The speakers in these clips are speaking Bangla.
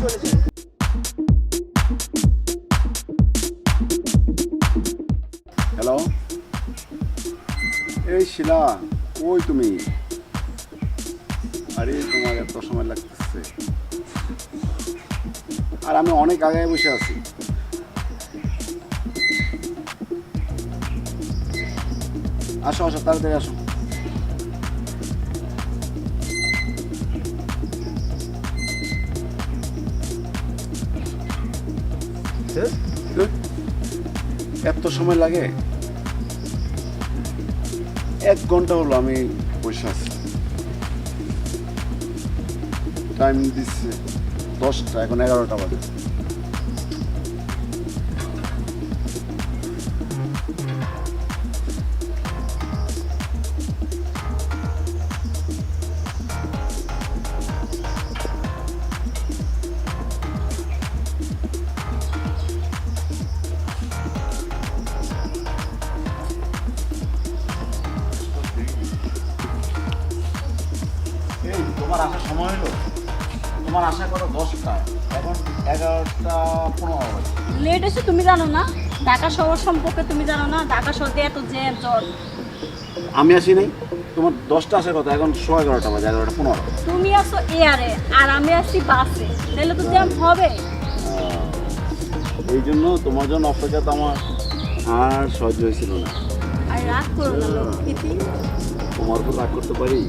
চলে যাই। হ্যালো, এই শিলা, কই তুমি? আরে তোমার এত সময় লাগতেছে, আর আমি অনেক আগে বসে আছি। আসো আসো, তাড়াতাড়ি আসো। এত সময় লাগে? 1 ঘন্টা হলো আমি বসে আছি। টাইম দিচ্ছে 10টা, এখন 11টা বাজে। এই তোমার আসার সময় হলো? তোমার আশা করো 10টা, এখন 11টা 15 বাজে। লেট এসে তুমি জানো না? ঢাকা শহর সম্পর্কে তুমি জানো না? ঢাকা শহরে এত জ্যাম জট। আমি আসি নাই, তোমার 10টা আসার কথা, এখন 11:15 বাজে, 11টা 15। তুমি আসো এয়ারে আর আমি আসছি বাসে, তাহলে তো জ্যাম হবে। এই জন্য তোমার জন্য অপেক্ষা তো আমার আর সহ্য হয়েছিল না। আর রাগ করো না প্রীতি, তোমার উপর রাগ করতে পারি?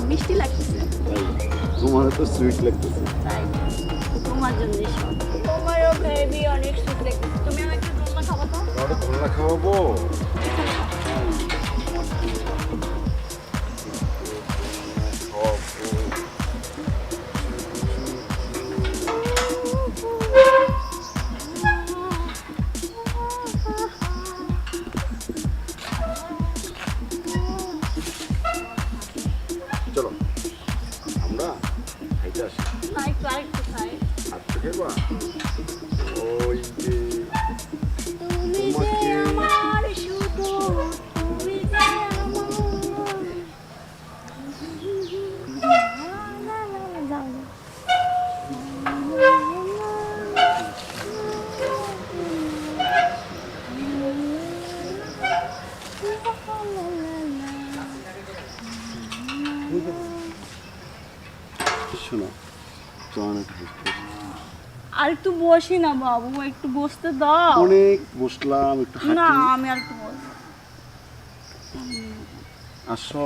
মিষ্টি লাগতেছে তাই তোমার তো সুইট লাগতেছে। তাই তোমার জন্য সব। তোমারও বেবি অনেক সুইট লাগতেছে। তুমি আমাকে দোলনা খাবো তো? ওটা তোমরা খাওয়াবো? চলো আমরা খাইতে আসি। না একটু আরেকটু খাই। আজকে খেবা? ওই যে তুমি যে আমার শুধু, তুমি যে আমার। যাও যাও। শোনো, চল একটু হেল্প করি। আর একটু বসি না বাবু, একটু বসতে দাও। অনেক বসলাম, একটু না হাঁটি। আমি আর একটু বসবো। আসো।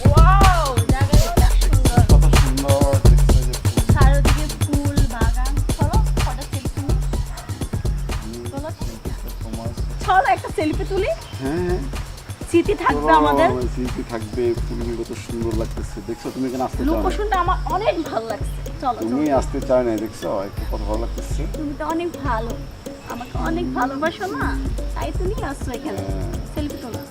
ওয়াও, জায়গাটা অনেক সুন্দর। কত সুন্দর দেখতে যে ফুল। চারিদিকে ফুল বাগান। চলো ফটো সেলফি নিই। চলো তোমার চলো একটা সেলফি তুলি, হ্যাঁ, স্মৃতি থাকবে আমাদের। স্মৃতি থাকবে। ফুলগুলো কত সুন্দর লাগতেছে, দেখছো? তুমি এখানে আসতে চাও না? লোকেশনটা আমার অনেক ভালো লাগছে। চলো তুমি চলো। আসতে চাও না, দেখছো? একটু কত ভালো লাগতেছে। তুমি তো অনেক ভালো, আমাকে অনেক ভালোবাসো না, তাই তুমি আসছো এখানে হ্যাঁ। সেলফি তোলা।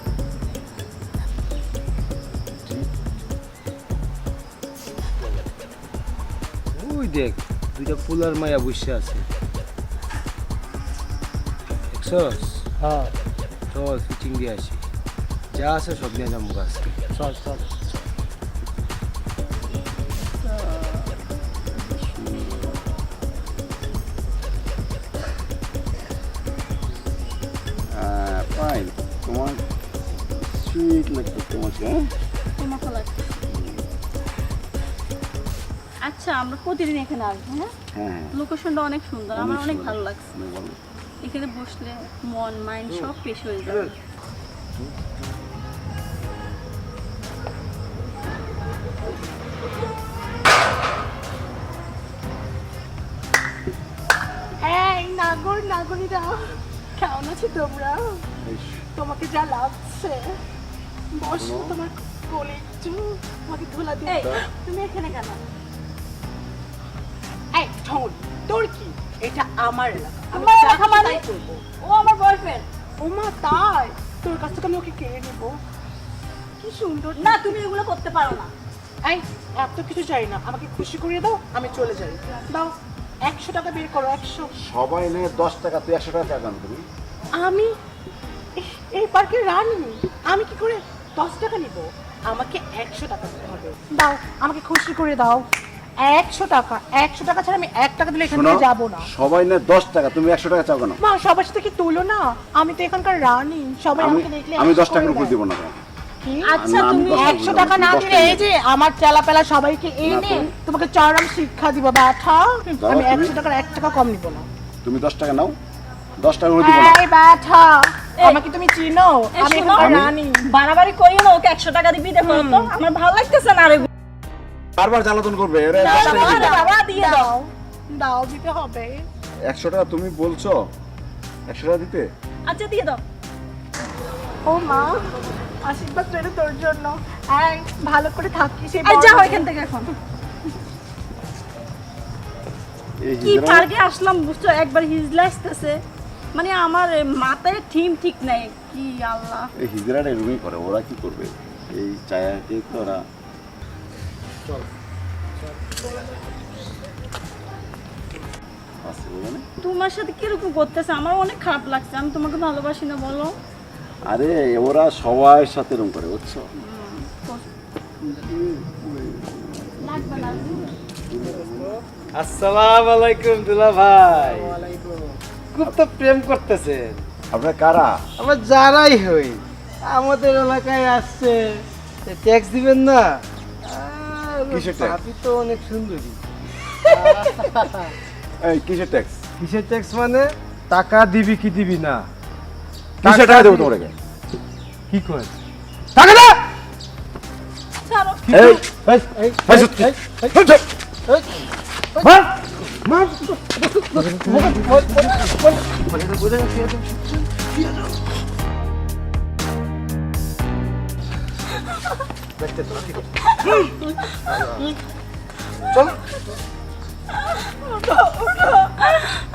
ওই দেখ, দুইটা ফুলার মায়া বসে আছে। দেখছস? হ্যাঁ চল ফিটিং দিয়ে আসি, যা আছে সব নিয়ে যাবো আজকে। চল চল। ফাইন, তোমার সুইট লাগতো তোমাকে। হ্যাঁ, তোমাকে লাগছে। আচ্ছা আমরা প্রতিদিন এখানে আসবো। হ্যাঁ, হ্যাঁ, লোকেশনটা অনেক সুন্দর, আমার অনেক ভালো লাগছে। অনেক ভালো। এখানে বসলে মন মাইন্ড সব ফ্রেশ হয়ে যাবে। এই নাগরিরা কেমন আছো তোমরা? তোমাকে যা লাগছে, বসো তোমার কোলে একটু, তোমাকে ধুলা দিয়ে। তুমি এখানে কেন? এই শোন, তোর কি? এটা আমার এলাকা, আমি আমার যা এলাকা খুশি মানে? তাই করবো। ও আমার বয়ফ্রেন্ড। ও মা, তাই? তোর কাছ থেকে আমি ওকে কেড়ে নেবো? কি সুন্দর। না তুমি এগুলো করতে পারো না। এই এত কিছু চাই না, আমাকে খুশি করিয়ে দাও, আমি চলে যাই। দাও 100 টাকা বের করো, 100। সবাই নেয় 10 টাকা, তুই 100 টাকা চাগান তুমি। আমি এই পার্কের রানী, আমি কি করে 10 টাকা নিব? আমাকে 100 টাকা দিতে হবে। দাও, আমাকে খুশি করে দাও। 100 টাকা, 100 টাকা ছাড়া আমি 1 টাকা দিলে এখান থেকে যাবো না। সবাই নেয় 10 টাকা, তুমি 100 টাকা চাও কেন? মা, সবার সাথে কি তুলো না? আমি তো এখানকার রানী, সবাই আমাকে দেখলে আমি 10 100 টাকার করে উপর দেয়। দিব না তোমাকে। কি? আচ্ছা আমি তুমি 10 100 টাকা না দিলে এই যে আমার চেলাপেলা সবাইকে এনে তোমাকে চরম শিক্ষা দিব ব্যাটা। আমি 100 টাকার 1 টাকা কম নিব না। তুমি 10 টাকা নাও, 10 টাকা করে দিব না। এই ব্যাটা, আমাকে তুমি চিনো? আমি এখানকার রানী। বাড়াবাড়ি করিও না, ওকে 100 টাকা দিবি। দেখো তো আমার ভালো লাগতেছে না রে। বারবার জ্বালাতন করবে। এরে না, 10 টাকা না, দিবে। না, বাবা দিয়ে দাও। দাও, দিতে হবে। 100 টাকা তুমি বলছো, 100 টাকা দিতে? আচ্ছা দিয়ে দাও। ও মা, আশীর্বাদ রইলো তোর জন্য। এই ভালো করে থাকিস। এই যাও এখান থেকে এখন। এই কি হিজড়া পার্কে আসলাম বুঝছো, একবার হিজলা আসতেছে, মানে আমার মাথায় ঠিক নাই। কি আল্লাহ, এই হিজড়াটা এরকমই করে, ওরা কি করবে? এই চায়াকে তো ওরা আছে বলে না? তোমার সাথে কিরকম করতেছে, আমার অনেক খারাপ লাগছে। আমি তোমাকে ভালোবাসি না বলো। আরে ওরা সবার সাথে এরকম করে, বুঝছো? লাগবে না। আসসালামু আলাইকুম দুলা ভাই। খুব তো প্রেম করতেছেন। আপনার কারা? আমরা যারাই হই, আমাদের এলাকায় আসছে, ট্যাক্স দিবেন না? কিসের tax? ভাবি তো অনেক সুন্দরী। এই কিসের ট্যাক্স? কিসের ট্যাক্স মানে? টাকা দিবি কি দিবি না? কিসের টাকা দেবো তোমাকে? কি কয়? টাকা দে! ছাড়ো। এই এই, এই, এই, সত্যি। এই, এই, মার! মার!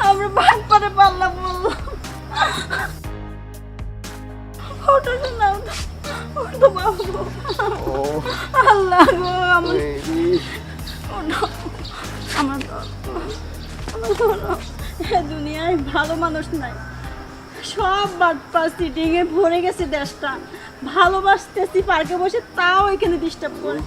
আমরা ভাগ করে পারলাম বললো। ওটা না, ওটা বাবু। আল্লাহ গো, আমার আমার দুনিয়ায় ভালো মানুষ নাই, সব বাটপা সিটিং এ ভরে গেছে দেশটা। ভালোবাসতেছি পার্কে বসে, তাও এখানে ডিস্টার্ব করে।